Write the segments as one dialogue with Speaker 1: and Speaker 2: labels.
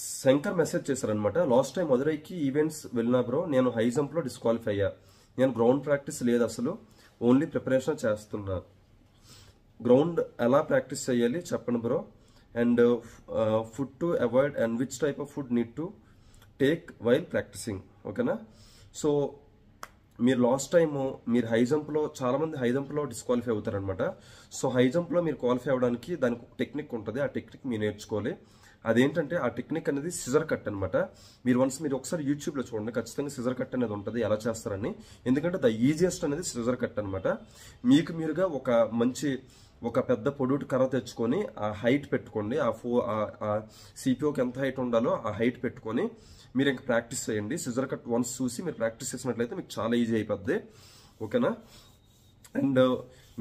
Speaker 1: Shankar message చేశారనమాట. Last time మదురైకి events వెళ్ళినా బ్రో, నేను హై జంప్ లో డిస్క్వాలిఫై అయ్యా. నేను గ్రౌండ్ ప్రాక్టీస్ లేదు అసలు, ఓన్లీ ప్రిపరేషన్ చేస్తున్నా. గ్రౌండ్ ఎలా ప్రాక్టీస్ చేయాలి చెప్పండి bro. And food to avoid and which type of food need to take while practising. ఓకేనా. సో మీరు లాస్ట్ టైం మీరు హై జంప్లో చాలా మంది హై జంప్లో డిస్క్వాలిఫై అవుతారనమాట. సో హై జంప్లో మీరు క్వాలిఫై అవ్వడానికి దానికి ఒక టెక్నిక్ ఉంటుంది. ఆ టెక్నిక్ మీరు నేర్చుకోవాలి. అదేంటంటే ఆ టెక్నిక్ అనేది సిజర్ కట్ అనమాట. మీరు ఒకసారి యూట్యూబ్లో చూడండి, ఖచ్చితంగా సిజర్ కట్ అనేది ఉంటుంది ఎలా చేస్తారని. ఎందుకంటే ద ఈజియెస్ట్ అనేది సిజర్ కట్ అనమాట. మీకు మీరుగా ఒక పెద్ద పొడుటు కర్ర తెచ్చుకొని ఆ హైట్ పెట్టుకోండి. ఆ సిపిఓకి ఎంత హైట్ ఉండాలో ఆ హైట్ పెట్టుకొని మీరు ఇంకా ప్రాక్టీస్ చేయండి. సిజర్ కట్ వన్స్ చూసి మీరు ప్రాక్టీస్ చేసినట్లయితే మీకు చాలా ఈజీ అయిపోద్ది. ఓకేనా. అండ్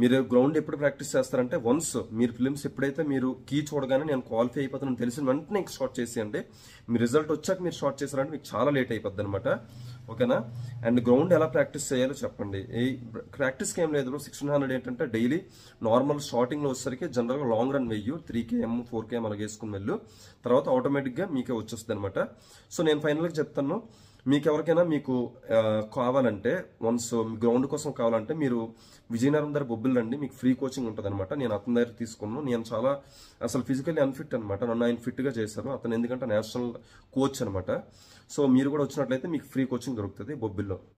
Speaker 1: మీరు గ్రౌండ్ ఎప్పుడు ప్రాక్టీస్ చేస్తారంటే వన్స్ మీరు ఫిలిమ్స్ ఎప్పుడైతే మీరు కీ చూడగానే నేను క్వాలిఫై అయిపోతానని తెలిసిన వెంటనే ఇంక స్టార్ట్ చేసేయండి. మీ రిజల్ట్ వచ్చాక మీరు స్టార్ట్ చేశారంటే మీకు చాలా లేట్ అయిపోద్ది అనమాట. ఓకేనా. అండ్ గ్రౌండ్ ఎలా ప్రాక్టీస్ చేయాలో చెప్పండి. ఈ ప్రాక్టీస్కి ఏం లేదు, 1600 ఏంటంటే డైలీ నార్మల్ స్టార్టింగ్లో వచ్చేసరికి జనరల్గా లాంగ్ రన్ వెయ్యు 3 km 4 km అలాగ వేసుకుని వెళ్ళు, తర్వాత ఆటోమేటిక్గా మీకే వచ్చేస్తుంది అనమాట. సో నేను ఫైనల్గా చెప్తాను, మీకు ఎవరికైనా కావాలంటే వన్స్ గ్రౌండ్ కోసం కావాలంటే మీరు విజయనగరం దగ్గర బొబ్బిల్ రండి, మీకు ఫ్రీ కోచింగ్ ఉంటుంది అనమాట. నేను అతని దగ్గర తీసుకున్నాను. నేను చాలా అసలు ఫిజికల్లీ అన్ఫిట్ అనమాట, నన్ను ఆయన ఫిట్గా చేశారు అతను, ఎందుకంటే నేషనల్ కోచ్ అనమాట. సో మీరు కూడా వచ్చినట్లయితే మీకు ఫ్రీ కోచింగ్ దొరుకుతుంది బొబ్బిల్లో.